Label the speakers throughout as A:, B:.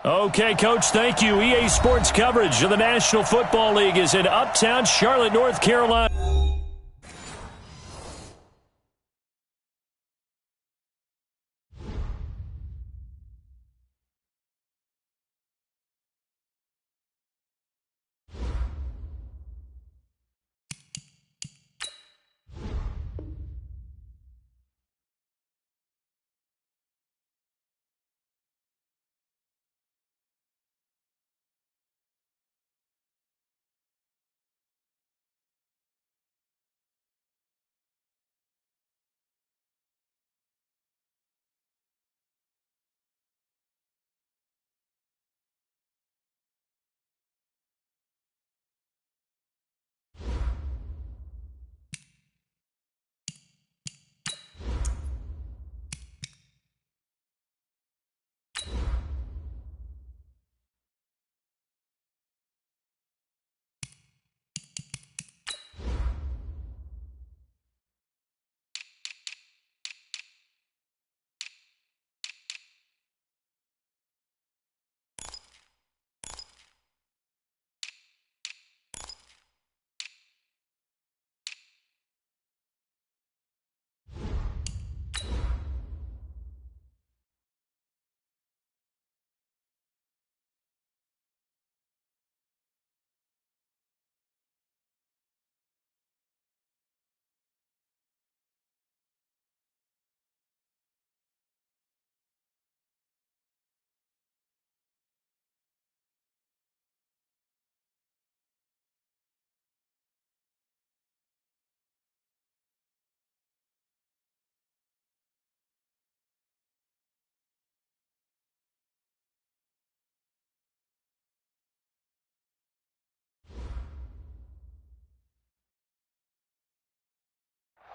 A: Okay, Coach, thank you. EA Sports coverage of the National Football League is in Uptown Charlotte, North Carolina.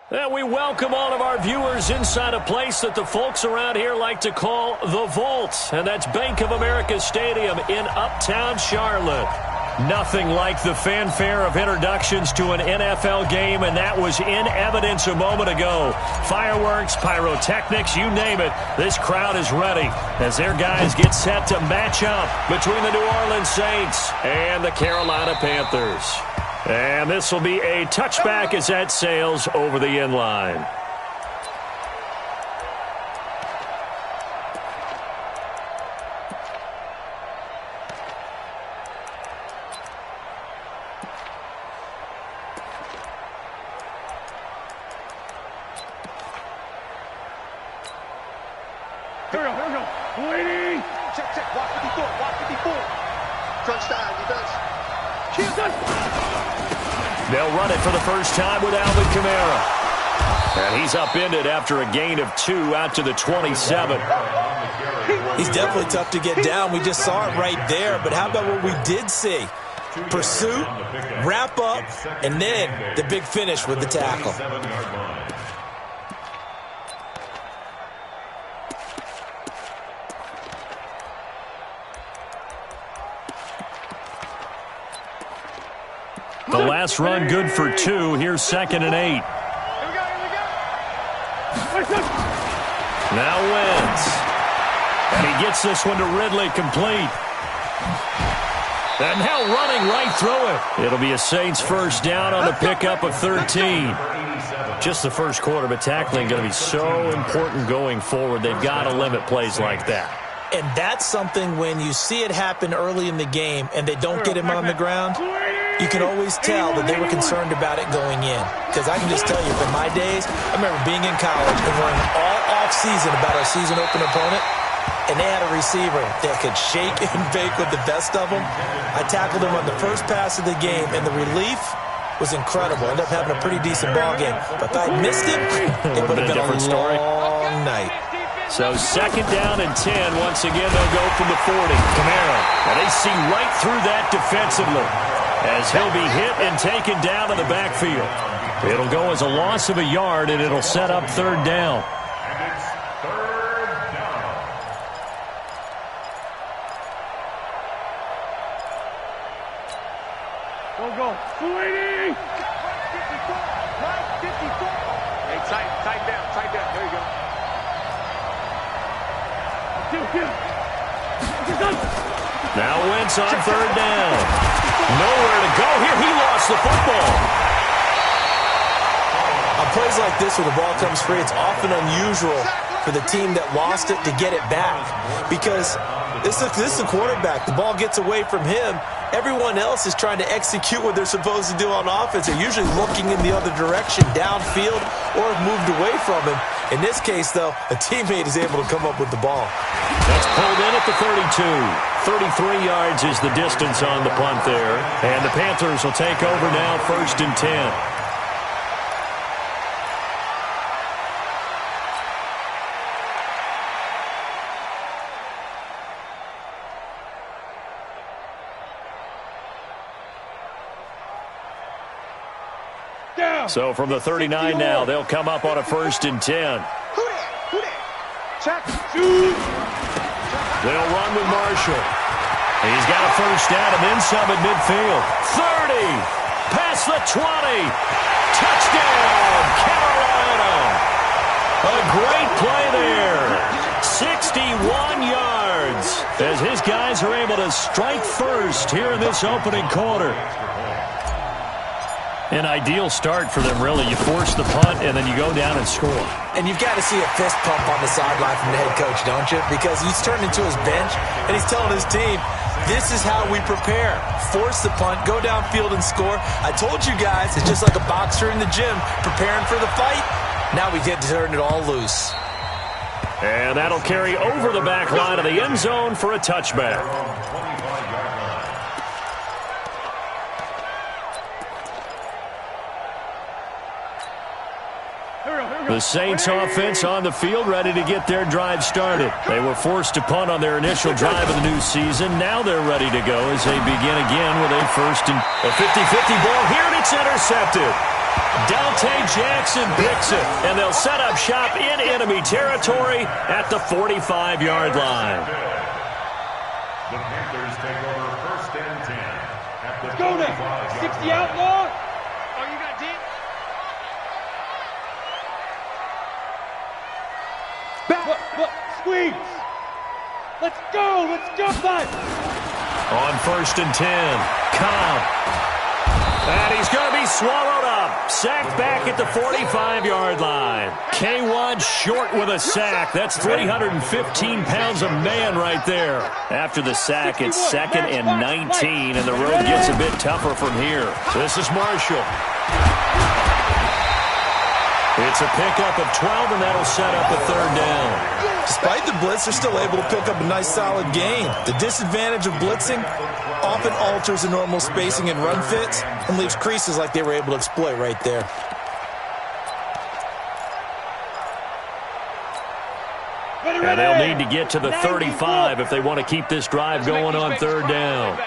A: And we welcome all of our viewers inside a place that the folks around here like to call the Vault. And that's Bank of America Stadium in Uptown Charlotte. Nothing like the fanfare of introductions to an NFL game, and that was in evidence a moment ago. Fireworks, pyrotechnics, you name it. This crowd is ready as their guys get set to match up between the New Orleans Saints and the Carolina Panthers. And this will be a touchback as that sails over the end line.
B: Here we go. Lady. Check. Walk 54. Crunch style, defense.
A: They'll run it for the first time with Alvin Kamara. And he's upended after a gain of 2 out to the 27.
C: He's definitely tough to get down. We just saw it right there. But how about what we did see? Pursuit, wrap up, and then the big finish with the tackle.
A: The last run good for 2. Here's 2nd and 8. Now Wentz. And he gets this one to Ridley complete. And now running right through it. It'll be a Saints first down on the pickup of 13. Just the first quarter, but tackling going to be so important going forward. They've got to limit plays like that.
C: And that's something when you see it happen early in the game and they don't get him on the ground, you can always tell that they were concerned about it going in. Because I can just tell you, from my days, I remember being in college and worrying all off-season about our season open opponent, and they had a receiver that could shake and bake with the best of them. I tackled him on the first pass of the game, and the relief was incredible. Ended up having a pretty decent ball game. But if I missed him, it would have been a long night.
A: So 2nd down and 10. Once again, they'll go from the 40. Kamara. And they see right through that defensively as he'll be hit and taken down in the backfield. It'll go as a loss of a yard, and it'll set up 3rd down.
B: Go. 280. 54. Hey, tight down. There you go. Get.
A: Now Wentz on third down. Nowhere to go here. He lost the football.
C: On plays like this where the ball comes free, it's often unusual for the team that lost it to get it back. Because this is the quarterback. The ball gets away from him. Everyone else is trying to execute what they're supposed to do on offense. They're usually looking in the other direction, downfield, or have moved away from him. In this case, though, a teammate is able to come up with the ball.
A: That's pulled in at the 32. 33 yards is the distance on the punt there. And the Panthers will take over now, 1st and 10. So from the 39 now, they'll come up on a 1st and 10.
B: Check. Shoot.
A: They'll run with Marshall. He's got a first down and then some at midfield. 30. Past the 20. Touchdown, Carolina. A great play there. 61 yards as his guys are able to strike first here in this opening quarter. An ideal start for them, really. You force the punt, and then you go down and score.
C: And you've got to see a fist pump on the sideline from the head coach, don't you? Because he's turned into his bench, and he's telling his team, this is how we prepare. Force the punt, go downfield and score. I told you guys, it's just like a boxer in the gym preparing for the fight. Now we get to turn it all loose.
A: And that'll carry over the back line of the end zone for a touchback. The Saints offense on the field, ready to get their drive started. They were forced to punt on their initial drive of the new season. Now they're ready to go as they begin again with a 1st and a 50-50 ball here, and it's intercepted. Dante Jackson picks it, and they'll set up shop in enemy territory at the 45-yard line.
D: The Panthers take over 1st and 10 at the 45-yard line.
B: Go now. 60 outlaw. Oh, you got deep. Back, squeeze. Let's go, bud.
A: On 1st and 10, Cobb. And he's going to be swallowed up. Sacked back at the 45-yard line. K1 short with a sack. That's 315 pounds of man right there. After the sack, it's 2nd and 19, and the road gets a bit tougher from here. This is Marshall. It's a pickup of 12, and that'll set up a 3rd down.
C: Despite the blitz, they're still able to pick up a nice, solid gain. The disadvantage of blitzing often alters the normal spacing and run fits and leaves creases like they were able to exploit right there.
A: And they'll need to get to the 35 if they want to keep this drive going on 3rd down.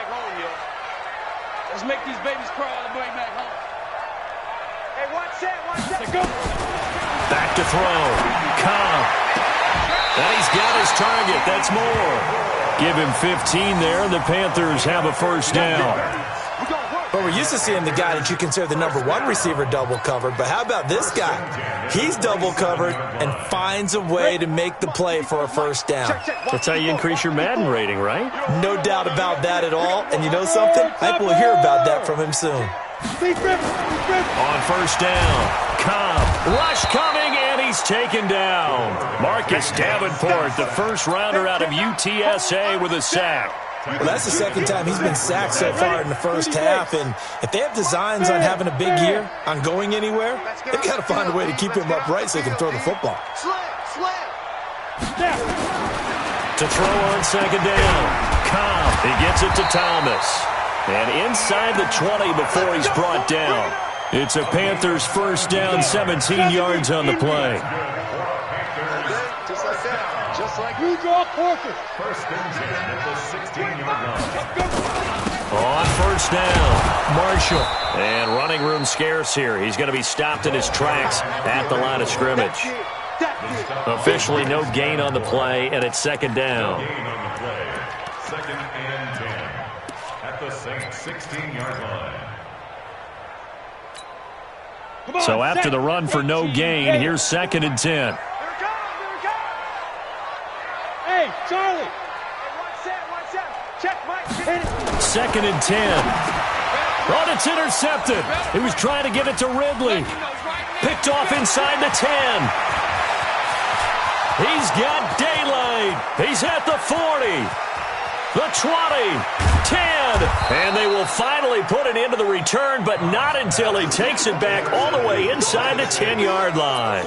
B: Let's make these babies cry all the way back home. Hey, watch that. Go.
A: Back to throw. Cobb. And he's got his target. That's more. Give him 15 there, and the Panthers have a 1st down.
C: Well, we're used to seeing the guy that you consider the number 1 receiver double covered, but how about this guy? He's double covered and finds a way to make the play for a 1st down.
A: That's how you increase your Madden rating, right?
C: No doubt about that at all. And you know something? I think we'll hear about that from him soon.
A: On 1st down, Cobb. Rush coming, and he's taken down. Marcus Davenport, the 1st rounder out of UTSA with a sack.
C: Well, that's the 2nd time he's been sacked so far in the 1st half, and if they have designs on having a big year, on going anywhere, they've got to find a way to keep him upright so he can throw the football.
A: To throw on 2nd down, Cobb. He gets it to Thomas. And inside the 20 before he's brought down. It's a Panthers 1st down, 17 yards on the play.
B: Just like you draw quarters.
D: 1st and 10 at the 16-yard line.
A: On 1st down, Marshall. And running room scarce here. He's going to be stopped in his tracks at the line of scrimmage. Officially no gain on the play, and it's 2nd down.
D: Gain on the play. 2nd and 10 at the Saints 16-yard line.
A: So after the run for no gain, here's 2nd and 10.
B: Hey, Charlie. Hey, watch that.
A: 2nd and 10. Oh, it's intercepted. He was trying to get it to Ridley. Picked off inside the 10. He's got daylight. He's at the 40. The 20, 10, and they will finally put it into the return, but not until he takes it back all the way inside the 10-yard line.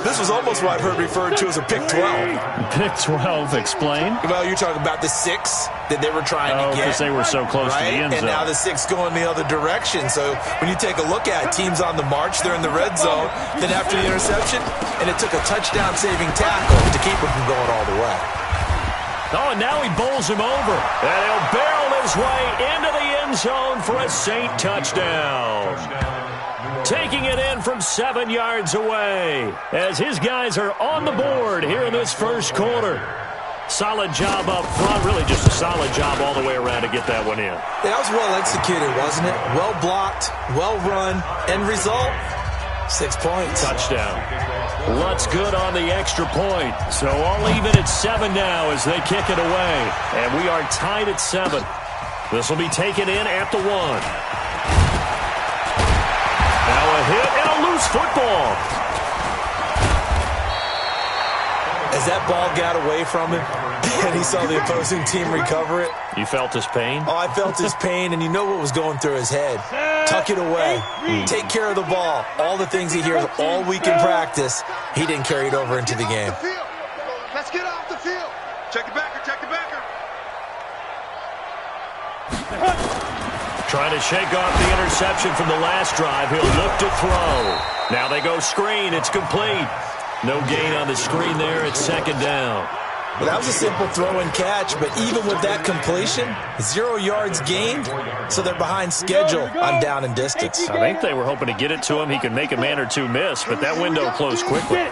C: This was almost what I've heard referred to as a pick 12.
A: Pick 12, explain?
C: Well, you're talking about the 6 that they were trying to get.
A: Because they were so close to the end zone.
C: And now the 6 going the other direction. So when you take a look at teams on the march, they're in the red zone. Then after the interception, and it took a touchdown-saving tackle to keep him from going all the way.
A: Oh, and now he bowls him over. And he'll barrel his way into the end zone for a Saint touchdown. Taking it in from 7 yards away as his guys are on the board here in this first quarter. Solid job up front. Really just a solid job all the way around to get that one in.
C: That was well executed, wasn't it? Well blocked, well run. End result, 6 points.
A: Touchdown. Lutz good on the extra point. So all even at 7 now as they kick it away. And we are tied at 7. This will be taken in at the 1. Now a hit and a loose football.
C: As that ball got away from him and he saw the opposing team recover it.
A: You felt his pain?
C: Oh, I felt his pain, and you know what was going through his head. Tuck it away. Take care of the ball. All the things he hears all week in practice, he didn't carry it over into the game.
B: Let's get off the field. Check the backer, check the backer.
A: Trying to shake off the interception from the last drive. He'll look to throw. Now they go screen. It's complete. No gain on the screen there. It's 2nd down.
C: Well, that was a simple throw and catch, but even with that completion, 0 yards gained, so they're behind schedule on down and distance.
A: I think they were hoping to get it to him. He could make a man or two miss, but that window closed quickly.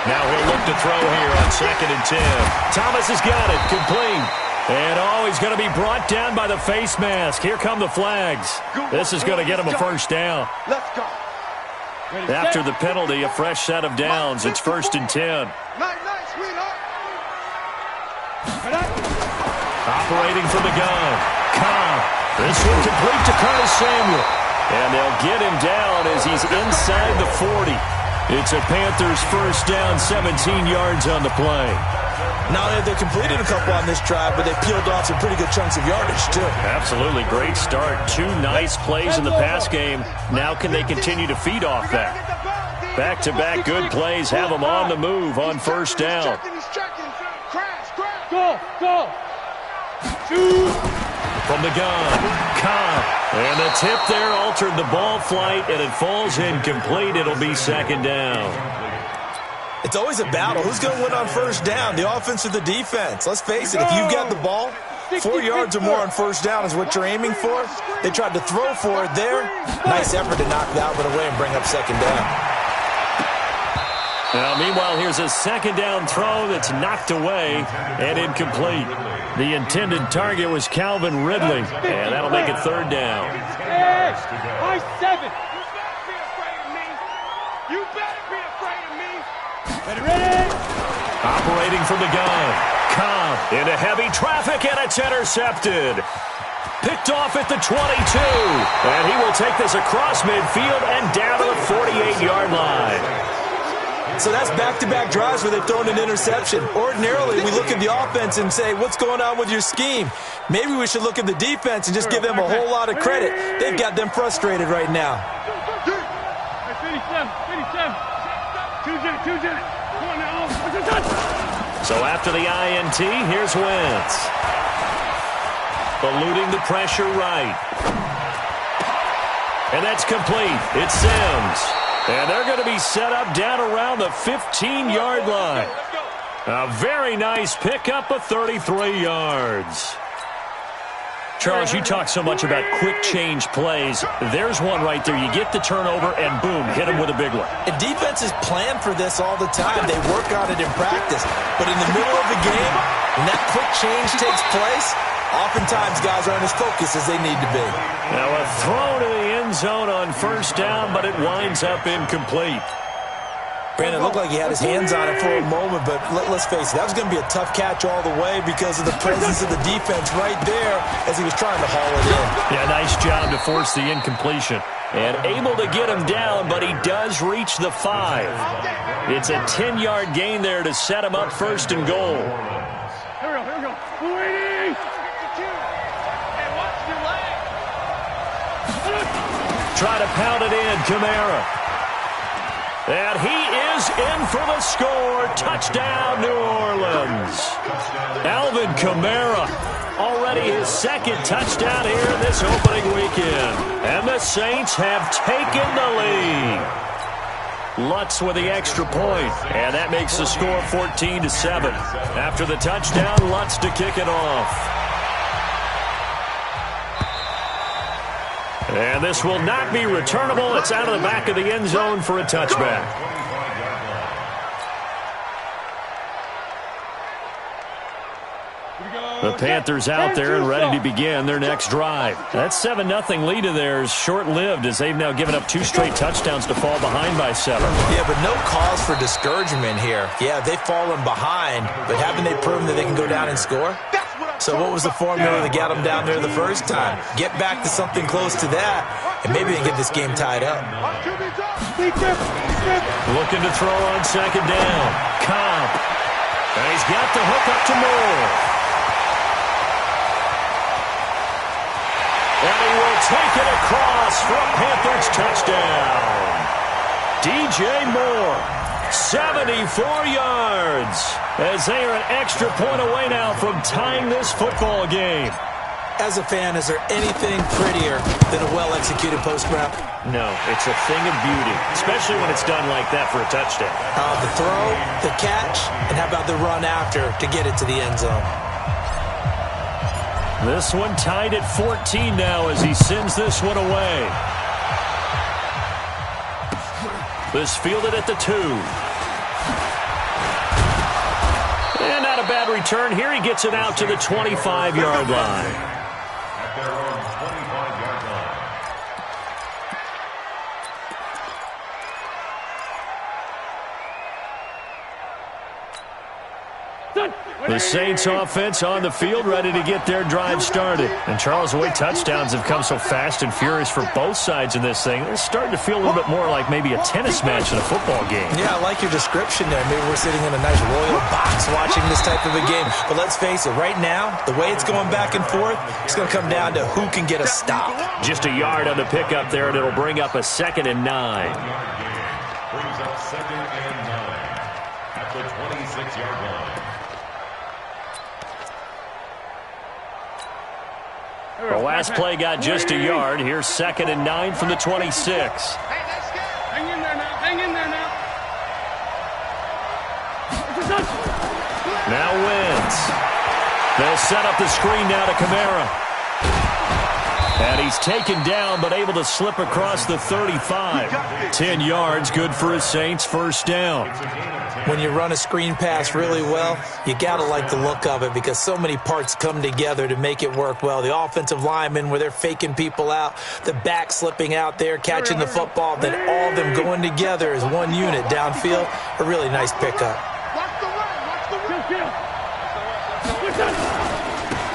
A: Now he'll look to throw here on 2nd and 10. Thomas has got it. Complete. And, he's going to be brought down by the face mask. Here come the flags. This is going to get him a first down.
B: Let's go.
A: After the penalty, a fresh set of downs. It's 1st and 10.
B: Nice, sweetheart.
A: Operating from the gun. Cobb. This one complete to Curtis Samuel. And they'll get him down as he's inside the 40. It's a Panthers first down, 17 yards on the play.
C: Not only have they completed a couple on this drive, but they peeled off some pretty good chunks of yardage, too.
A: Absolutely. Great start. 2 nice plays in the pass game. Now can they continue to feed off that? Back-to-back good plays have them on the move on first down.
B: Go.
A: From the gun, Cobb. And the tip there altered the ball flight, and it falls incomplete. It'll be 2nd down.
C: It's always a battle. Who's going to win on first down, the offense or the defense? Let's face it, if you've got the ball, 4 yards or more on first down is what you're aiming for. They tried to throw for it there. Nice effort to knock that one away and bring up 2nd down.
A: Now, meanwhile, here's a 2nd down throw that's knocked away and incomplete. The intended target was Calvin Ridley, and that'll make it 3rd down.
B: Hey, 7. You better be afraid of me. Ready?
A: Operating from the gun. Cobb into heavy traffic, and it's intercepted. Picked off at the 22. And he will take this across midfield and down to the 48-yard line.
C: So that's back-to-back drives where they've thrown an interception. Ordinarily, we look at the offense and say, what's going on with your scheme? Maybe we should look at the defense and just give them a whole lot of credit. They've got them frustrated right now.
B: Finish them. 2-0. Come on now.
A: So after the INT, here's Wentz. Eluding the pressure right. And that's complete. It's Sims. And they're going to be set up down around the 15-yard line. A very nice pickup of 33 yards. Charles, you talk so much about quick change plays. There's one right there. You get the turnover, and boom, hit him with a big one.
C: And defenses plan for this all the time. They work on it in practice. But in the middle of the game, when that quick change takes place, oftentimes guys aren't as focused as they need to be.
A: Now a throw to the end zone on first down, but it winds up incomplete.
C: Brandon, it looked like he had his hands on it for a moment, but let's face it, that was going to be a tough catch all the way because of the presence of the defense right there as he was trying to haul it in.
A: Yeah, nice job to force the incompletion. And able to get him down, but he does reach the 5. It's a 10-yard gain there to set him up first and goal.
B: Here we go. Hey, watch your leg.
A: Try to pound it in, Kamara. And he is in for the score. Touchdown, New Orleans. Alvin Kamara, already his second touchdown here in this opening weekend. And the Saints have taken the lead. Lutz with the extra point, and that makes the score 14-7. After the touchdown, Lutz to kick it off. And this will not be returnable. It's out of the back of the end zone for a touchback. The Panthers out there and ready to begin their next drive. That 7-0 lead of theirs short-lived as they've now given up 2 straight touchdowns to fall behind by 7.
C: Yeah, but no cause for discouragement here. Yeah, they've fallen behind, but haven't they proven that they can go down and score? So what was the formula that got them down there the first time? Get back to something close to that, and maybe they get this game tied up.
A: Looking to throw on second down. Cobb. And he's got the hook up to Moore. And he will take it across for a Panthers touchdown. DJ Moore, 74 yards, as they are an extra point away now from tying this football game.
C: As a fan, is there anything prettier than a well-executed post route?
A: No, it's a thing of beauty, especially when it's done like that for a touchdown.
C: The throw, the catch, and how about the run after to get it to the end zone?
A: This one tied at 14 now as he sends this one away. This fielded at the 2. And not a bad return here. He gets it out to the 25-yard line.
D: At their own 25-yard line.
A: The Saints offense on the field, ready to get their drive started. And Charles, the way touchdowns have come so fast and furious for both sides in this thing, it's starting to feel a little bit more like maybe a tennis match in a football game.
C: Yeah, I like your description there. Maybe we're sitting in a nice royal box watching this type of a game. But let's face it, right now, the way it's going back and forth, it's going to come down to who can get a stop.
A: Just a yard on the pickup there, and it'll bring up a 2nd and 9.
D: Brings up 2nd and 9 at the 26-yard line.
A: The last play got just a yard. Here's 2nd and 9 from the 26.
B: Hey, that's good. Hang in there now. Hang in there now.
A: Now Wentz. They'll set up the screen now to Kamara. And he's taken down, but able to slip across the 35. 10 yards, good for his Saints, first down.
C: When you run a screen pass really well, you got to like the look of it because so many parts come together to make it work well. The offensive linemen, where they're faking people out, the back slipping out there, catching the football, then all of them going together as one unit downfield. A really nice pickup.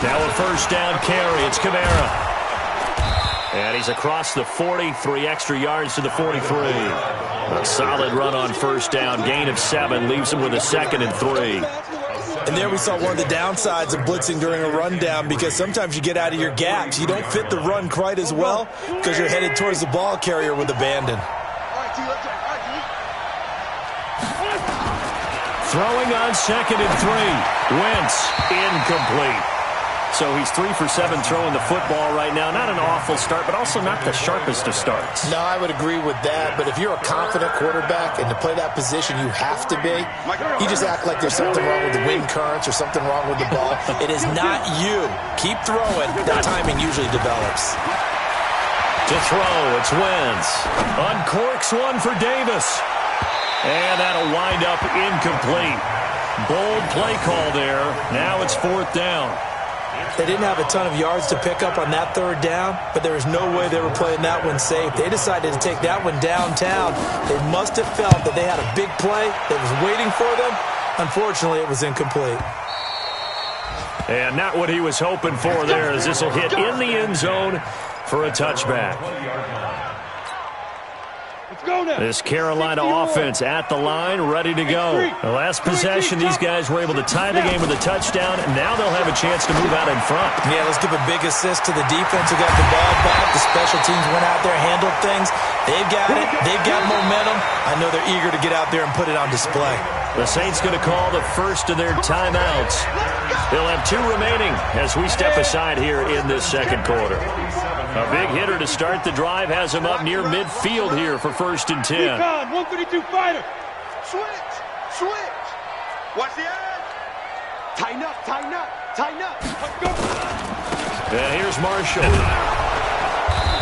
A: Now a first down carry. It's Kamara. And he's across the 40, 3 extra yards to the 43. A solid run on first down, gain of 7, leaves him with a 2nd and 3.
C: And there we saw one of the downsides of blitzing during a rundown because sometimes you get out of your gaps. You don't fit the run quite as well because you're headed towards the ball carrier with abandon.
A: Throwing on 2nd and 3. Wentz, incomplete. So he's 3 for 7 throwing the football right now. Not an awful start, but also not the sharpest of starts.
C: No, I would agree with that. But if you're a confident quarterback and to play that position, you have to be. You just act like there's something wrong with the wind currents or something wrong with the ball. It is not you. Keep throwing. That timing usually develops.
A: To throw, it's Wentz. Uncorks one for Davis. And that'll wind up incomplete. Bold play call there. Now it's 4th down.
C: They didn't have a ton of yards to pick up on that third down, but there was no way they were playing that one safe. They decided to take that one downtown. They must have felt that they had a big play that was waiting for them. Unfortunately, it was incomplete.
A: And not what he was hoping for there, as this will hit in the end zone for a touchback. This Carolina offense at the line, ready to go. The last possession, these guys were able to tie the game with a touchdown, and now they'll have a chance to move out in front.
C: Yeah, let's give a big assist to the defense who got the ball back. The special teams went out there, handled things. They've got it. They've got momentum. I know they're eager to get out there and put it on display.
A: The Saints going to call the first of their timeouts. They'll have 2 remaining as we step aside here in this second quarter. A big hitter to start the drive has him up near midfield here for 1st and 10.
B: 152 fighter. Switch. Watch the edge. Tighten up. Let's go.
A: And here's Marshall.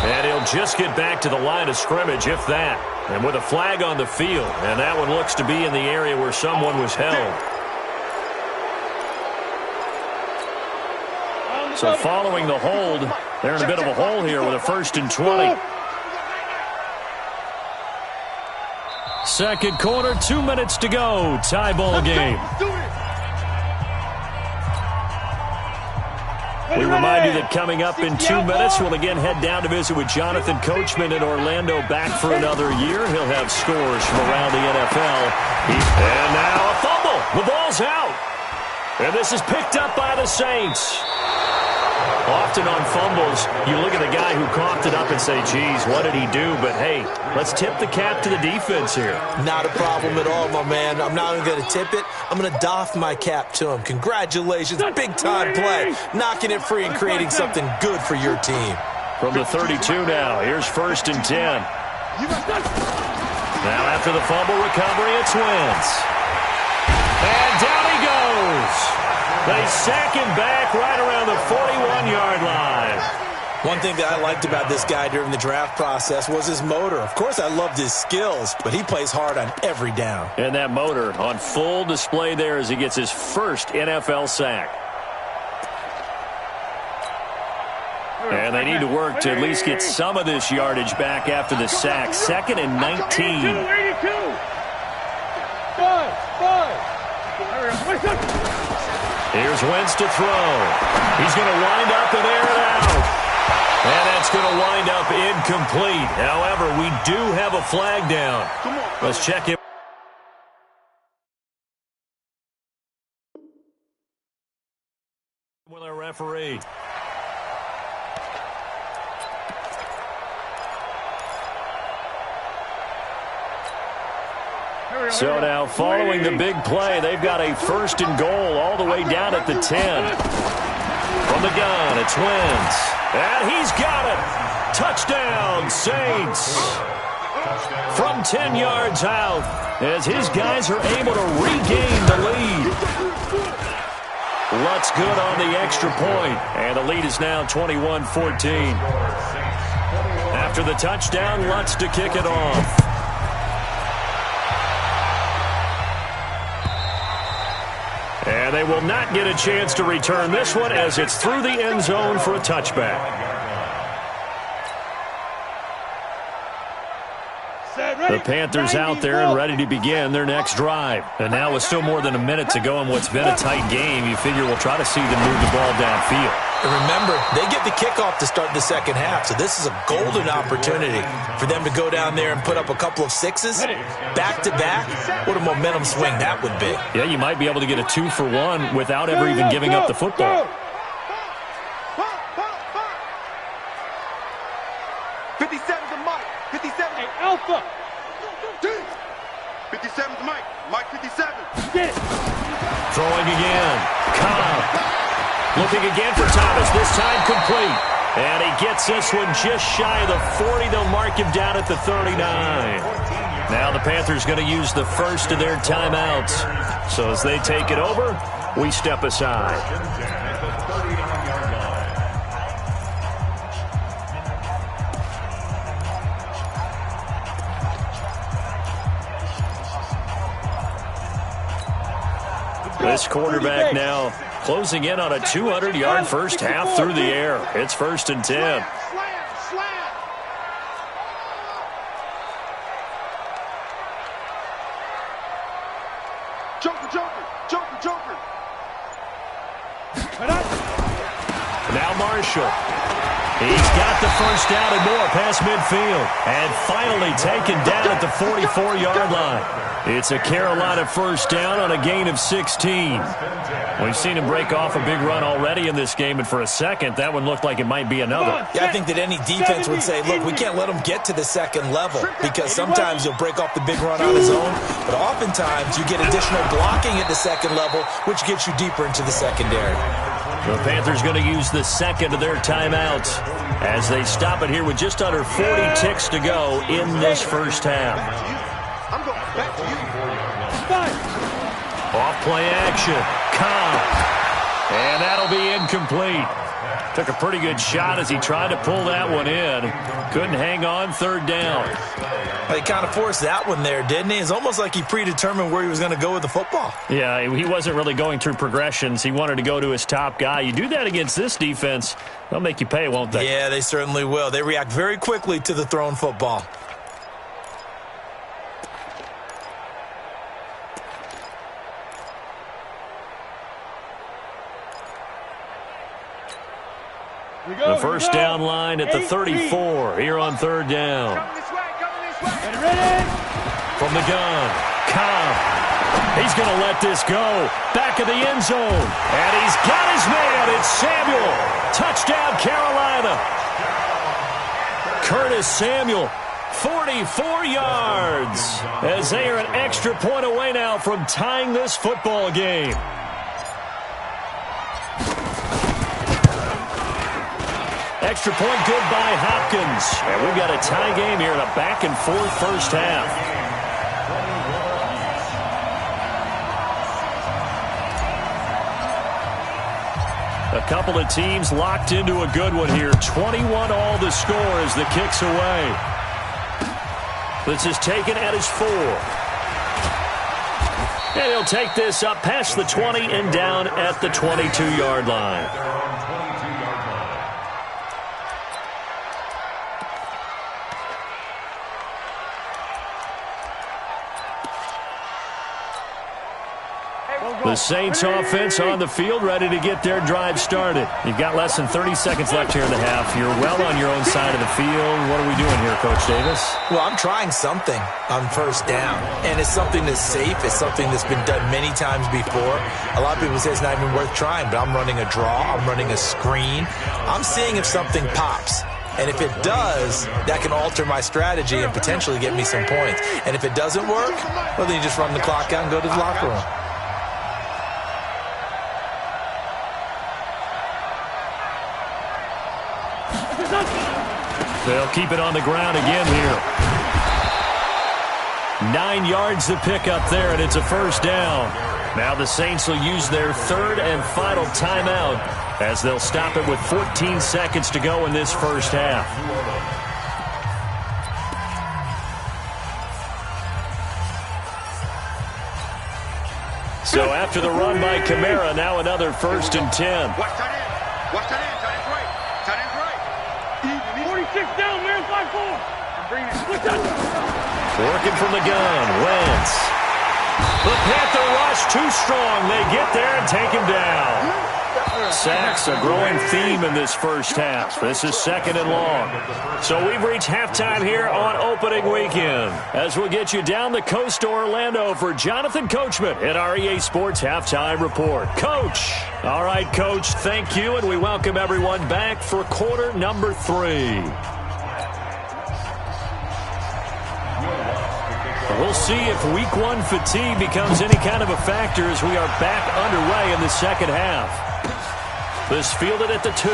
A: And he'll just get back to the line of scrimmage, if that. And with a flag on the field. And that one looks to be in the area where someone was held. So following the hold, they're in a bit of a hole here with a 1st and 20. Second quarter, 2 minutes to go. Tie ball game. We remind you that coming up in 2 minutes, we'll again head down to visit with Jonathan Coachman in Orlando, back for another year. He'll have scores from around the NFL. And now a fumble. The ball's out. And this is picked up by the Saints. Often on fumbles, you look at the guy who coughed it up and say, geez, what did he do? But, hey, let's tip the cap to the defense here.
C: Not a problem at all, my man. I'm not even going to tip it. I'm going to doff my cap to him. Congratulations. Big-time play. Knocking it free and creating something good for your team.
A: From the 32 now, here's 1st and 10. Now after the fumble recovery, it's Wentz. And down he goes. They sack him back right around the 41-yard line.
C: One thing that I liked about this guy during the draft process was his motor. Of course, I loved his skills, but he plays hard on every down.
A: And that motor on full display there as he gets his first NFL sack. And they need to work to at least get some of this yardage back after the sack. 2nd and 19. Here's Wentz to throw. He's going to wind up and air it out. And that's going to wind up incomplete. However, we do have a flag down. Let's check it. With our referee. So now, following the big play, they've got a 1st and goal all the way down at the 10. From the gun, it's Wentz. And he's got it. Touchdown, Saints. From 10 yards out, as his guys are able to regain the lead. Lutz good on the extra point, and the lead is now 21-14. After the touchdown, Lutz to kick it off. And they will not get a chance to return this one as it's through the end zone for a touchback. The Panthers out there and ready to begin their next drive. And now with still more than a minute to go in what's been a tight game, you figure we'll try to see them move the ball downfield.
C: And remember, they get the kickoff to start the second half, so this is a golden opportunity for them to go down there and put up a couple of sixes back-to-back. What a momentum swing that would be.
A: Yeah, you might be able to get a 2-for-1 without ever even giving up the football.
B: 57's a Mike. 57. Hey, Alpha. 57's Mike. Mike 57. Get it.
A: Throwing again. Cobb. Looking again for Thomas. This time complete. And he gets this one just shy of the 40. They'll mark him down at the 39. Now the Panthers going to use the first of their timeouts. So as they take it over, we step aside. This quarterback now closing in on a 200-yard first half through the air. It's 1st and 10.
B: Joker.
A: Now Marshall. He's got the first down and more past midfield. And finally taken down at the 44-yard line. It's a Carolina first down on a gain of 16. We've seen him break off a big run already in this game, and for a second, that one looked like it might be another.
C: Yeah, I think that any defense would say, look, we can't let him get to the second level, because sometimes he'll break off the big run on his own, but oftentimes you get additional blocking at the second level, which gets you deeper into the secondary.
A: The Panthers going to use the second of their timeouts as they stop it here with just under 40 ticks to go in this first half.
B: I'm going back to you.
A: Off play action. Cobb. And that'll be incomplete. Took a pretty good shot as he tried to pull that one in. Couldn't hang on, 3rd down.
C: He kind of forced that one there, didn't he? It's almost like he predetermined where he was going to go with the football.
A: Yeah, he wasn't really going through progressions. He wanted to go to his top guy. You do that against this defense, they'll make you pay, won't they?
C: Yeah, they certainly will. They react very quickly to the thrown football.
A: The first down line at the 34 here on 3rd down.
B: Coming this way.
A: From the gun, Cobb. He's going to let this go. Back of the end zone. And he's got his man. It's Samuel. Touchdown, Carolina. Curtis Samuel, 44 yards. As they are an extra point away now from tying this football game. Extra point good by Hopkins. And we've got a tie game here in a back-and-forth first half. A couple of teams locked into a good one here. 21 all the score as the kick's away. This is taken at his 4. And he'll take this up past the 20 and down at the 22-yard line. The Saints offense on the field, ready to get their drive started. You've got less than 30 seconds left here in the half. You're well on your own side of the field. What are we doing here, Coach Davis?
C: Well, I'm trying something on first down, and it's something that's safe. It's something that's been done many times before. A lot of people say it's not even worth trying, but I'm running a draw. I'm running a screen. I'm seeing if something pops. And if it does, that can alter my strategy and potentially get me some points. And if it doesn't work, well, then you just run the clock out and go to the locker room.
A: They'll keep it on the ground again here. 9 yards to pick up there, and it's a first down. Now the Saints will use their 3rd and final timeout as they'll stop it with 14 seconds to go in this first half. So after the run by Kamara, now another 1st and 10.
B: Watch tight end. Watch tight end. Tight end's right. Tight end's right. 46 down, man. 5-4. Bring it.
A: Working from the gun. Wentz. The Panther rush too strong. They get there and take him down. Sacks, a growing theme in this first half. This is 2nd and long. So we've reached halftime here on opening weekend. As we'll get you down the coast to Orlando for Jonathan Coachman at our EA Sports Halftime Report. Coach. All right, Coach, thank you, and we welcome everyone back for quarter number 3. We'll see if week 1 fatigue becomes any kind of a factor as we are back underway in the second half. This fielded at the 2.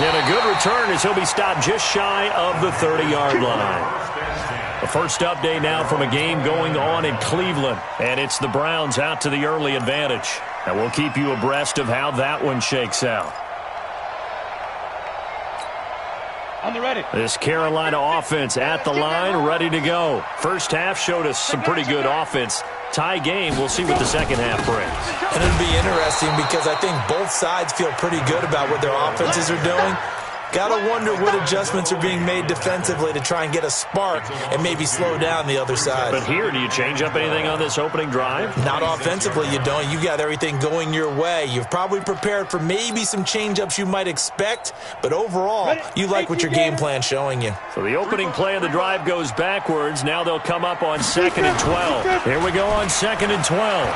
A: And a good return as he'll be stopped just shy of the 30-yard line. The first update now from a game going on in Cleveland. And it's the Browns out to the early advantage. And we'll keep you abreast of how that one shakes out.
B: On the ready.
A: This Carolina offense at the line, ready to go. First half showed us some pretty good offense. Tie game. We'll see what the second half brings.
C: And it'll be interesting because I think both sides feel pretty good about what their offenses are doing. Gotta wonder what adjustments are being made defensively to try and get a spark and maybe slow down the other side.
A: But here, do you change up anything on this opening drive?
C: Not offensively, you don't. You've got everything going your way. You've probably prepared for maybe some change-ups you might expect, but overall, you like what your game plan's showing you.
A: So the opening play of the drive goes backwards. Now they'll come up on 2nd and 12. Here we go on 2nd and 12.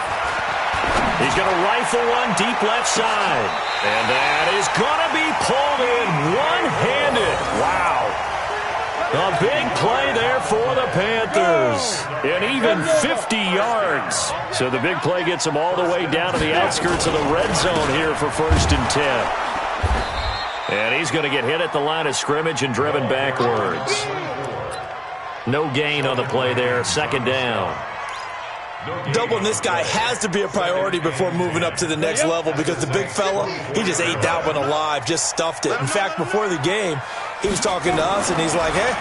A: He's going to rifle one deep left side. And that is going to be pulled in one-handed. Wow. A big play there for the Panthers. And even 50 yards. So the big play gets him all the way down to the outskirts of the red zone here for 1st and 10. And he's going to get hit at the line of scrimmage and driven backwards. No gain on the play there. 2nd down.
C: Doubling this guy has to be a priority before moving up to the next level because the big fella, he just ate that one alive, just stuffed it. In fact, before the game, he was talking to us, and he's like, hey,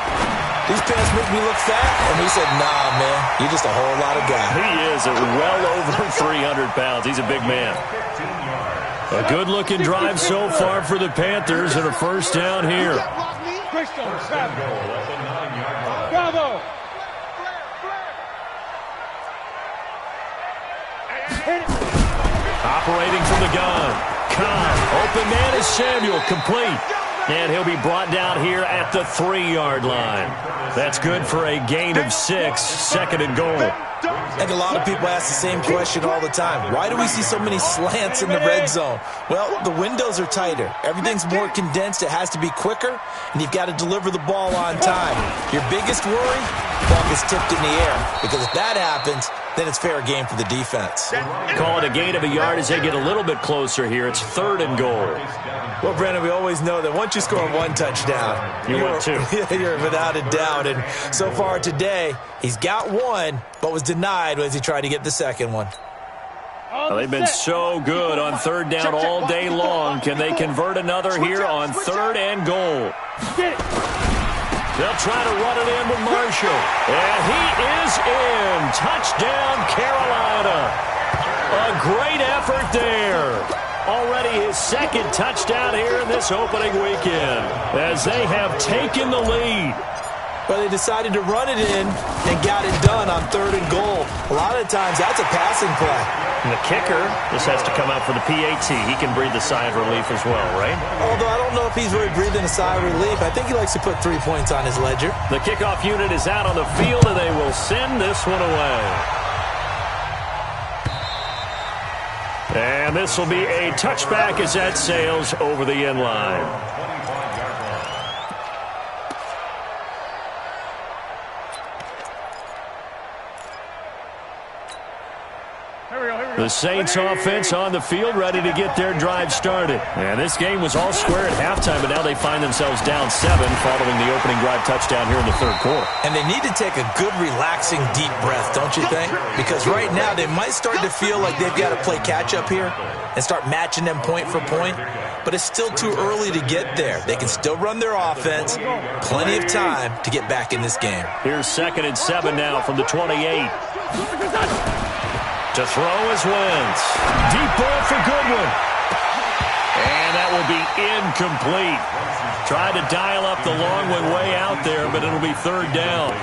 C: these pants make me look fat. And we said, nah, man, you're just a whole lot of guy.
A: He is at well over 300 pounds. He's a big man. A good-looking drive so far for the Panthers and a 1st down here.
B: Bravo!
A: Operating from the gun. Khan. Open man is Samuel. Complete. And he'll be brought down here at the 3-yard line. That's good for a gain of 6. 2nd and goal.
C: And a lot of people ask the same question all the time. Why do we see so many slants in the red zone? Well, the windows are tighter. Everything's more condensed. It has to be quicker, and you've got to deliver the ball on time. Your biggest worry, the ball gets tipped in the air. Because if that happens, then it's fair game for the defense.
A: Call it a gain of a yard as they get a little bit closer here. It's 3rd and goal.
C: Well, Brandon, we always know that once you score one touchdown,
A: you're 2.
C: You're without a doubt. And so far today, he's got one, but was denied as he tried to get the second one.
A: Well, they've been so good on 3rd down all day long. Can they convert another here on 3rd and goal? They'll try to run it in with Marshall. And he is in. Touchdown, Carolina. A great effort there. Already his 2nd touchdown here in this opening weekend as they have taken the lead.
C: But they decided to run it in and got it done on 3rd and goal. A lot of times that's a passing play.
A: And the kicker just has to come out for the PAT. He can breathe a sigh of relief as well, right?
C: Although I don't know if he's really breathing a sigh of relief. I think he likes to put 3 points on his ledger.
A: The kickoff unit is out on the field, and they will send this one away. And this will be a touchback as that sails over the end line. The Saints offense on the field, ready to get their drive started. And this game was all square at halftime, but now they find themselves down 7 following the opening drive touchdown here in the 3rd quarter.
C: And they need to take a good, relaxing, deep breath, don't you think? Because right now they might start to feel like they've got to play catch-up here and start matching them point for point. But it's still too early to get there. They can still run their offense. Plenty of time to get back in this game.
A: Here's 2nd and 7 now from the 28. To throw is Wentz. Deep ball for Goodwin. And that will be incomplete. Tried to dial up the long one way out there, but it'll be 3rd down.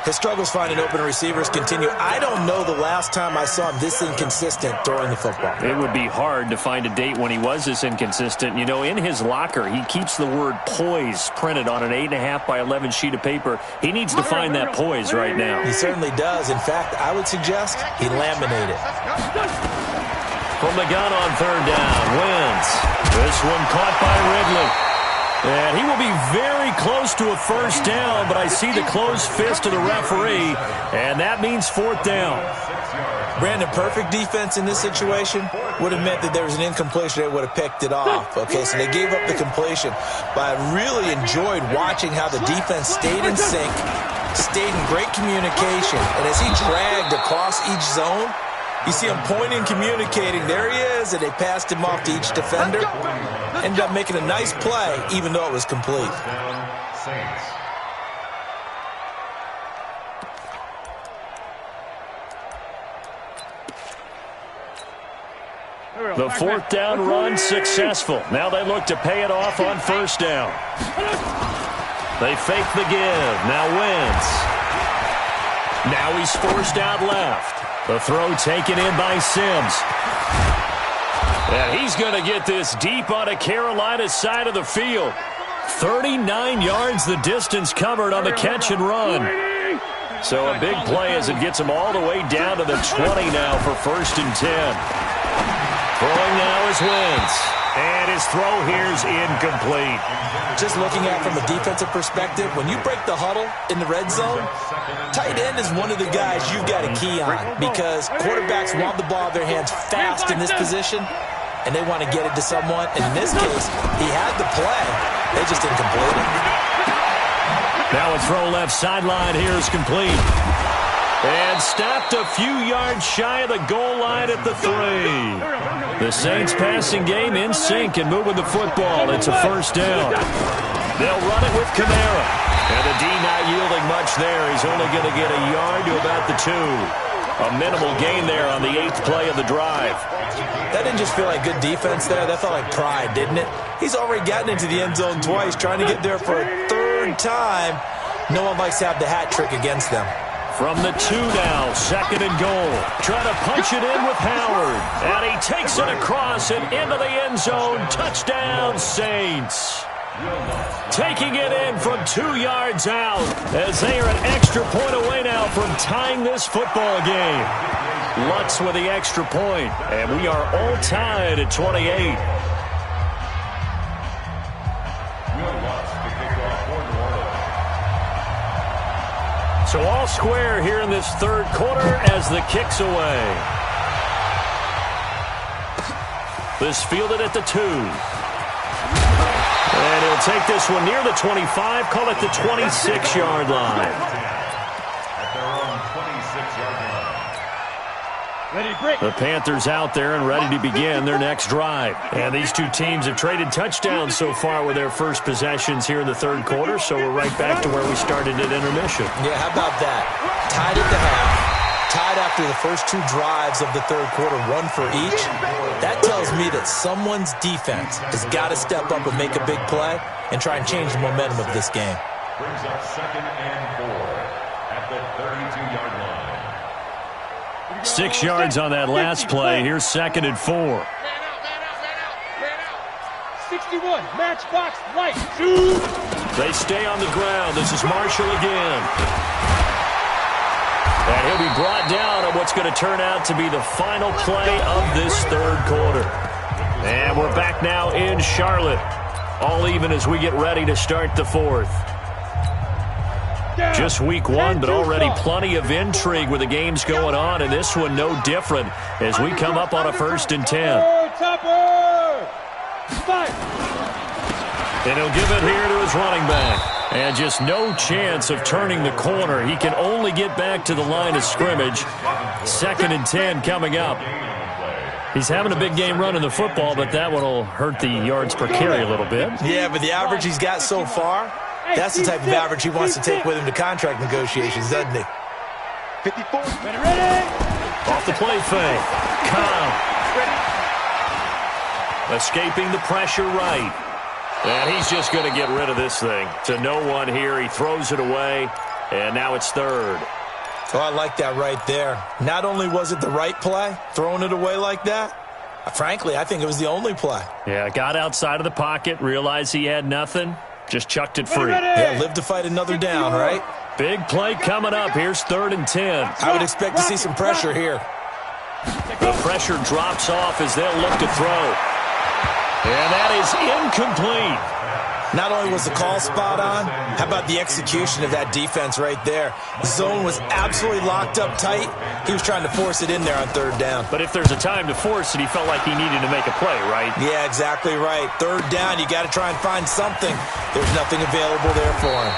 C: His struggles finding open receivers continue. I don't know the last time I saw him this inconsistent throwing the football.
A: It would be hard to find a date when he was this inconsistent. You know, in his locker, he keeps the word poise printed on an 8.5 by 11 sheet of paper. He needs to find that poise right now.
C: He certainly does. In fact, I would suggest he laminate it.
A: From the gun on 3rd down, Wentz. This one caught by Ridley. And he will be very close to a 1st down, but I see the closed fist of the referee, and that means 4th down.
C: Brandon, perfect defense in this situation would have meant that there was an incompletion. They would have picked it off. Okay, so they gave up the completion. But I really enjoyed watching how the defense stayed in sync, stayed in great communication, and as he dragged across each zone, you see him pointing, communicating. There he is, and they passed him off to each defender. Ended up making a nice play, even though it was complete.
A: The fourth down run successful. Now they look to pay it off on first down. They fake the give. Now Wentz. Now he's forced out left. The throw taken in by Sims. And he's going to get this deep on a Carolina side of the field. 39 yards the distance covered on the catch and run. So a big play as it gets him all the way down to the 20 now for 1st and 10. Throwing now is Wentz. And his throw here is incomplete.
C: Just looking at it from a defensive perspective, when you break the huddle in the red zone, tight end is one of the guys you've got to key on because quarterbacks want the ball in their hands fast in this position, and they want to get it to someone. And in this case, he had the play. They just didn't complete it.
A: Now a throw left sideline here is complete. And stopped a few yards shy of the goal line at the 3. The Saints passing game in sync and moving the football. It's a first down. They'll run it with Kamara. And the D not yielding much there. He's only going to get a yard to about the 2. A minimal gain there on the 8th play of the drive.
C: That didn't just feel like good defense there. That felt like pride, didn't it? He's already gotten into the end zone twice, trying to get there for a 3rd time. No one likes to have the hat trick against them.
A: From the 2 now, 2nd and goal. Trying to punch it in with Howard. And he takes it across and into the end zone. Touchdown, Saints. Taking it in from 2 yards out as they are an extra point away now from tying this football game. Lutz with the extra point, and we are all tied at 28. So all square here in this 3rd quarter as the kick's away. This fielded at the 2. And he'll take this one near the 25, call it the 26-yard line.
D: At their own 26-yard line.
B: Ready to break.
A: The Panthers out there and ready to begin their next drive. And these two teams have traded touchdowns so far with their first possessions here in the 3rd quarter, so we're right back to where we started at intermission.
C: Yeah, how about that? Tied at the half. Tied after the first 2 drives of the 3rd quarter, 1 for each. That tells me that someone's defense has got to step up and make a big play and try and change the momentum of this game.
D: Brings up 2nd and 4 at the 32-yard line.
A: 6 yards on that last play. Here's 2nd and 4.
B: Man out. 61, matchbox, light, shoot.
A: They stay on the ground. This is Marshall again. And he'll be brought down on what's going to turn out to be the final play of this 3rd quarter. And we're back now in Charlotte. All even as we get ready to start the 4th. Just week 1, but already plenty of intrigue with the games going on, and this one no different as we come up on a 1st and 10. And he'll give it here to his running back. And just no chance of turning the corner. He can only get back to the line of scrimmage. 2nd and 10 coming up. He's having a big game running the football, but that one will hurt the yards per carry a little bit.
C: Yeah, but the average he's got so far, that's the type of average he wants to take with him to contract negotiations, doesn't he?
B: 54, ready.
A: Off the play fake. Cobb. Escaping the pressure right. And he's just going to get rid of this thing. To no one here. He throws it away, and now it's 3rd.
C: Oh, I like that right there. Not only was it the right play, throwing it away like that, frankly, I think it was the only play.
A: Yeah, got outside of the pocket, realized he had nothing, just chucked it free.
C: Yeah, live to fight another down, right?
A: Big play coming up. Here's 3rd and 10.
C: I would expect to see some pressure here.
A: The pressure drops off as they'll look to throw. And that is incomplete.
C: Not only was the call spot on, how about the execution of that defense right there? The zone was absolutely locked up tight. He was trying to force it in there on 3rd down.
A: But if there's a time to force it, he felt like he needed to make a play, right?
C: Yeah, exactly right. 3rd down, you got to try and find something. There's nothing available there for him.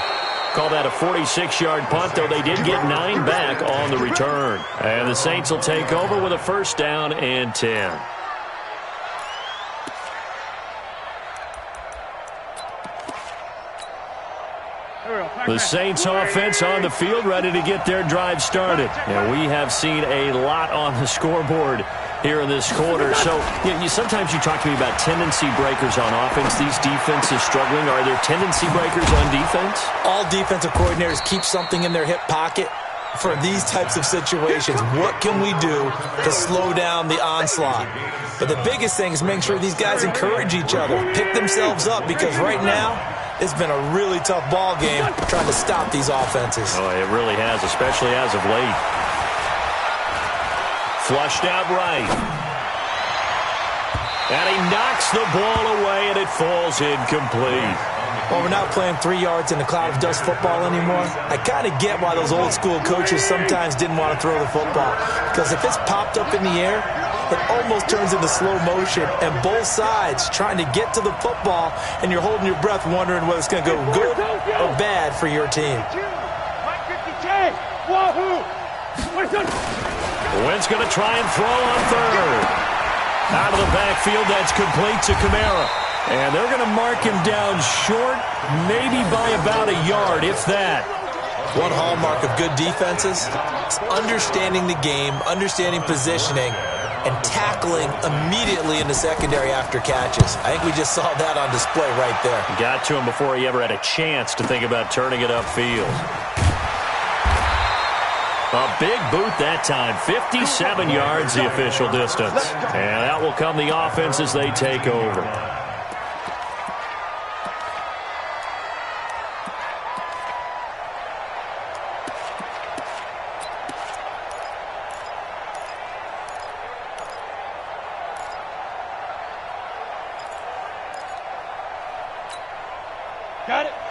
A: Call that a 46-yard punt, though they did get 9 back on the return. And the Saints will take over with a 1st down and 10. The Saints offense on the field, ready to get their drive started. And we have seen a lot on the scoreboard here in this quarter. So sometimes you talk to me about tendency breakers on offense. These defenses struggling. Are there tendency breakers on defense?
C: All defensive coordinators keep something in their hip pocket for these types of situations. What can we do to slow down the onslaught? But the biggest thing is making sure these guys encourage each other, pick themselves up, because right now it's been a really tough ball game trying to stop these offenses.
A: Oh, it really has, especially as of late. Flushed out right. And he knocks the ball away, and it falls incomplete.
C: Well, we're not playing 3 yards in a cloud of dust football anymore. I kind of get why those old school coaches sometimes didn't want to throw the football. Because if it's popped up in the air, it almost turns into slow motion, and both sides trying to get to the football, and you're holding your breath wondering whether it's going to go good or bad for your team.
A: Wynn's going to try and throw on third. Out of the backfield, that's complete to Kamara. And they're going to mark him down short, maybe by about a yard, if that.
C: One hallmark of good defenses is understanding the game, understanding positioning, and tackling immediately in the secondary after catches. I think we just saw that on display right there.
A: Got to him before he ever had a chance to think about turning it upfield. A big boot that time, 57 yards the official distance. And that will come the offense as they take over.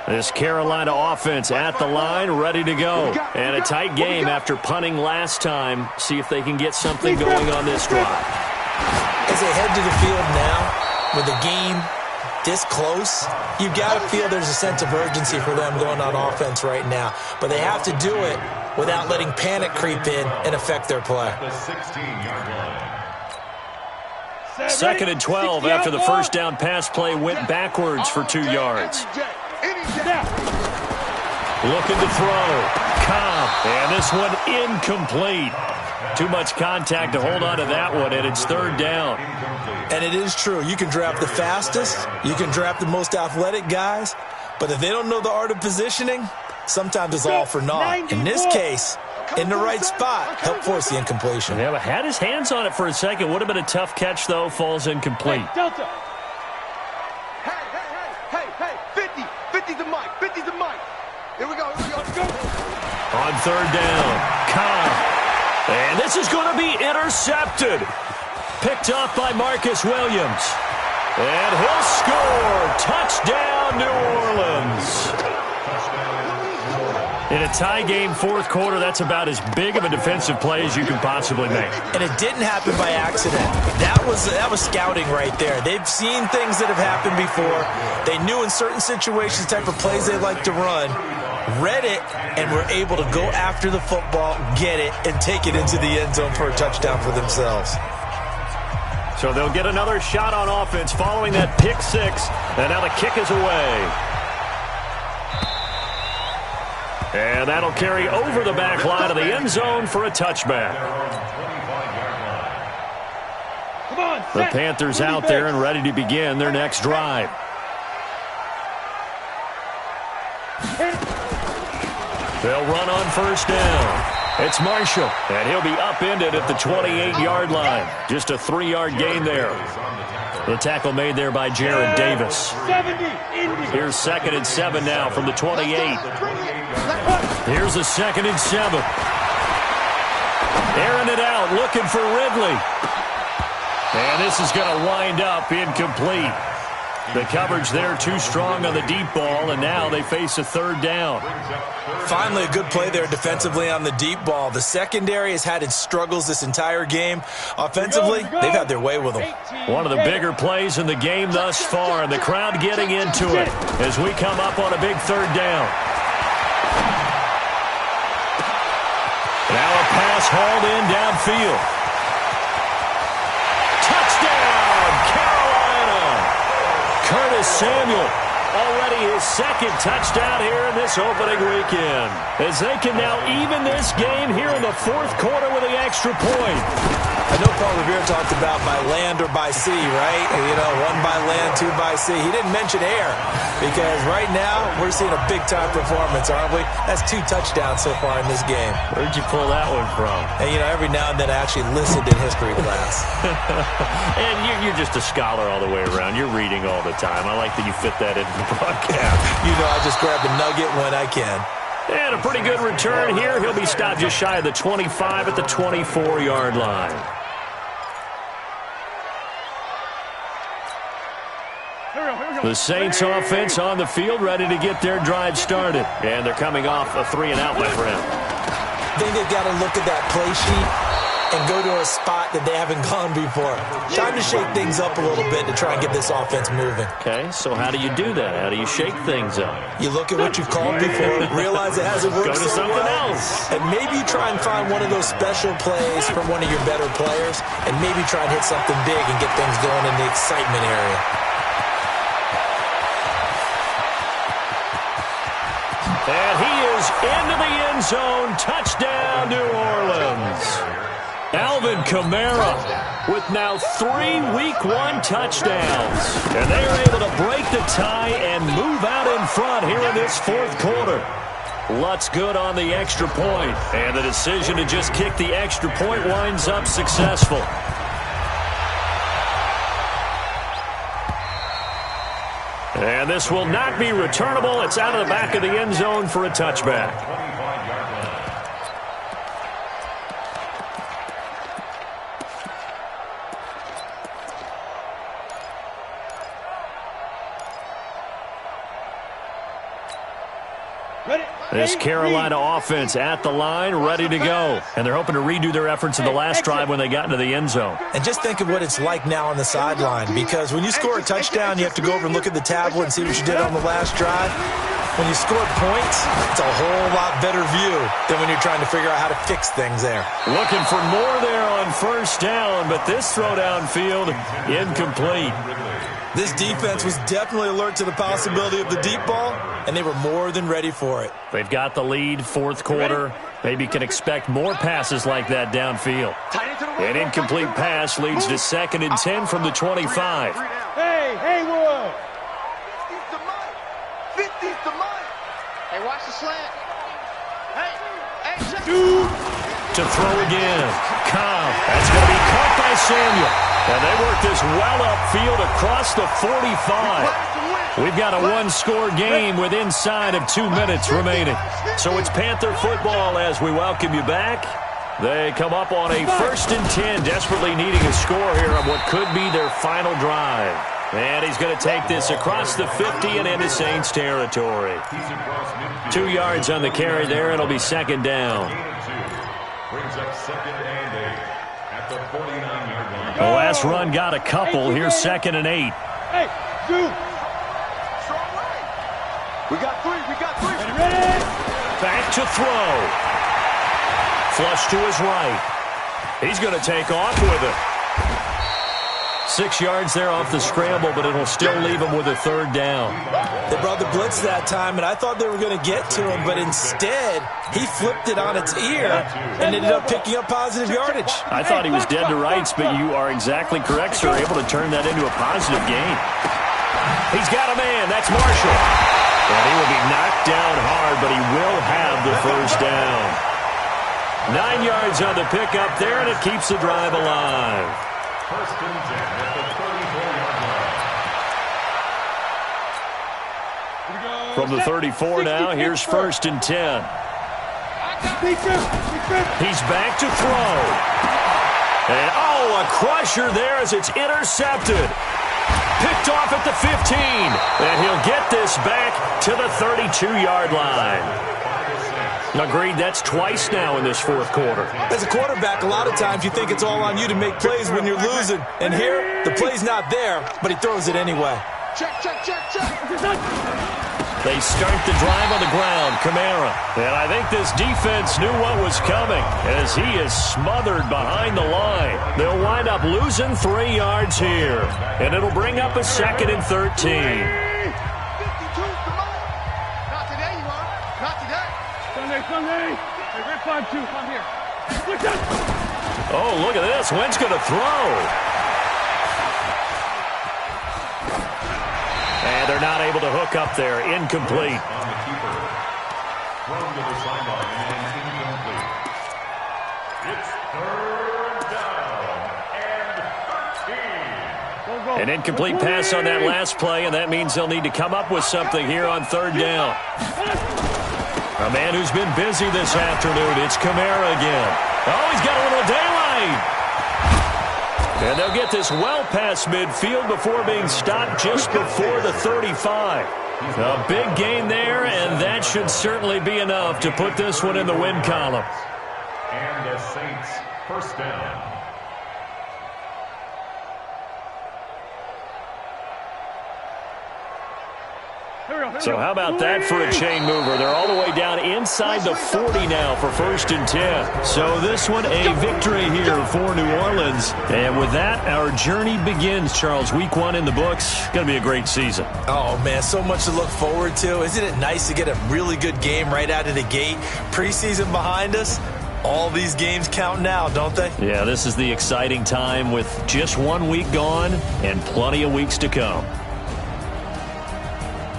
A: This Carolina offense at the line, ready to go. And a tight game after punting last time. See if they can get something going on this drive.
C: As they head to the field now, with the game this close, you got to feel there's a sense of urgency for them going on offense right now. But they have to do it without letting panic creep in and affect their play.
A: Second and 12 after the first down pass play went backwards for 2 yards. Looking to throw. Cobb. And this one incomplete. Too much contact to hold on to that one, and it's third down.
C: And it is true. You can draft the fastest. You can draft the most athletic guys. But if they don't know the art of positioning, sometimes it's all for naught. In this case, in the right spot, help force the incompletion.
A: Yeah, but had his hands on it for a second. Would have been a tough catch, though. Falls incomplete.
B: Hey, Delta. Hey, 50. 50's the mic. 50's the mic. Here we go. Let's go.
A: On third down, Cobb. And this is going to be intercepted. Picked off by Marcus Williams. And he'll score. Touchdown, New Orleans. In a tie game, fourth quarter, that's about as big of a defensive play as you can possibly make.
C: And it didn't happen by accident. That was scouting right there. They've seen things that have happened before. They knew in certain situations the type of plays they like to run, read it, and were able to go after the football, get it, and take it into the end zone for a touchdown for themselves.
A: So they'll get another shot on offense following that pick six, and now the kick is away. And that'll carry over the back line of the end zone for a touchback. The Panthers out there and ready to begin their next drive. They'll run on first down. It's Marshall, and he'll be upended at the 28-yard line. Just a 3-yard gain there. The tackle made there by Jared Davis. Here's 2nd and 7 now from the 28. Here's a 2nd and 7. Airing it out, looking for Ridley. And this is going to wind up incomplete. The coverage there too strong on the deep ball, and now they face a third down.
C: Finally, a good play there defensively on the deep ball. The secondary has had its struggles this entire game. Offensively, they've had their way with them.
A: One of the bigger plays in the game thus far, and the crowd getting into it as we come up on a big third down. Now a pass hauled in downfield. Touchdown, Carolina! Curtis Samuel already his second touchdown here in this opening weekend. As they can now even this game here in the fourth quarter with the extra point.
C: I know Paul Revere talked about by land or by sea, right? You know, one by land, two by sea. He didn't mention air because right now we're seeing a big-time performance, aren't we? That's 2 touchdowns so far in this game.
A: Where'd you pull that one from?
C: And, you know, every now and then I actually listened in history class.
A: And you're just a scholar all the way around. You're reading all the time. I like that you fit that into the broadcast.
C: You know, I just grab a nugget when I can.
A: And a pretty good return here. He'll be stopped just shy of the 25 at the 24-yard line. The Saints offense on the field, ready to get their drive started. And they're coming off a 3-and-out, my friend.
C: I think they've got to look at that play sheet and go to a spot that they haven't gone before. Time to shake things up a little bit to try and get this offense moving.
A: Okay, so how do you do that? How do you shake things up?
C: You look at what you've called before, realize it hasn't worked
A: Go to
C: so
A: something
C: well,
A: else.
C: and maybe you try and find one of those special plays from one of your better players, and maybe try and hit something big and get things going in the excitement area.
A: And he is into the end zone. Touchdown, New Orleans. Alvin Kamara with now 3 Week 1 touchdowns. And they are able to break the tie and move out in front here in this fourth quarter. Lutz good on the extra point. And the decision to just kick the extra point winds up successful. And this will not be returnable. It's out of the back of the end zone for a touchback. This Carolina offense at the line, ready to go. And they're hoping to redo their efforts in the last drive when they got into the end zone.
C: And just think of what it's like now on the sideline, because when you score a touchdown, you have to go over and look at the tablet and see what you did on the last drive. When you score points, it's a whole lot better view than when you're trying to figure out how to fix things there.
A: Looking for more there on first down, but this throw downfield incomplete.
C: This defense was definitely alert to the possibility of the deep ball, and they were more than ready for it.
A: They've got the lead, fourth quarter. Maybe can expect more passes like that downfield. An incomplete pass leads to 2nd and 10 from the 25.
B: Hey, Haywood! 50's the money. Hey, watch the slant. Hey,
A: to throw again. Cobb. That's going to be caught by Samuel. And they work this well upfield across the 45. We've got a one-score game with inside of 2 minutes remaining. So it's Panther football as we welcome you back. They come up on a 1st and 10, desperately needing a score here on what could be their final drive. And he's going to take this across the 50 and into Saints territory. 2 yards on the carry there. It'll be 2nd down.
D: Brings up 2nd and 8 at the 49-yard line.
A: The last run got a couple. Here's 2nd and 8.
B: Hey, dude. We got three. Ready?
A: Back to throw. Flush to his right. He's going to take off with it. 6 yards there off the scramble, but it'll still leave him with a 3rd down.
C: They brought the blitz that time, and I thought they were going to get to him, but instead, he flipped it on its ear and ended up picking up positive yardage.
A: I thought he was dead to rights, but you are exactly correct, sir. Able to turn that into a positive gain. He's got a man. That's Marshall. And he will be knocked down hard, but he will have the 1st down. 9 yards on the pickup there, and it keeps the drive alive.
D: 1st and 10 at the 34-yard line.
A: From the 34 now, here's 1st and 10. He's back to throw. And, a crusher there as it's intercepted. Picked off at the 15. And he'll get this back to the 32-yard line. Agreed, that's twice now in this fourth quarter.
C: As a quarterback, a lot of times you think it's all on you to make plays when you're losing. And here, the play's not there, but he throws it anyway.
B: Check.
A: They start the drive on the ground, Kamara. And I think this defense knew what was coming as he is smothered behind the line. They'll wind up losing 3 yards here. And it'll bring up a 2nd and 13. Oh, look at this. Wentz going to throw. And they're not able to hook up there. Incomplete.
D: On the keeper. Thrown to the sideline and incomplete. It's third down and 13.
A: An incomplete pass on that last play, and that means they'll need to come up with something here on third down. A man who's been busy this afternoon, it's Kamara again. Oh, he's got a little daylight. And they'll get this well past midfield before being stopped just before the 35. A big gain there, and that should certainly be enough to put this one in the win column.
D: And the Saints, first down.
A: So how about that for a chain mover? They're all the way down inside the 40 now for 1st and 10. So this one a victory here for New Orleans. And with that, our journey begins, Charles. Week 1 in the books. Going to be a great season.
C: Oh, man, so much to look forward to. Isn't it nice to get a really good game right out of the gate? Preseason behind us. All these games count now, don't they?
A: Yeah, this is the exciting time with just 1 week gone and plenty of weeks to come.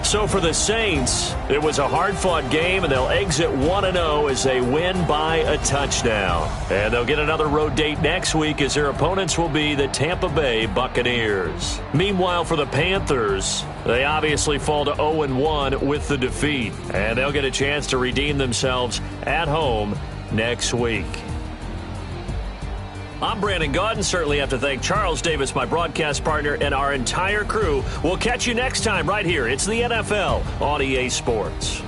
A: So for the Saints, it was a hard-fought game, and they'll exit 1-0 as they win by a touchdown. And they'll get another road date next week as their opponents will be the Tampa Bay Buccaneers. Meanwhile, for the Panthers, they obviously fall to 0-1 with the defeat. And they'll get a chance to redeem themselves at home next week. I'm Brandon Gaudin. Certainly have to thank Charles Davis, my broadcast partner, and our entire crew. We'll catch you next time right here. It's the NFL on EA Sports.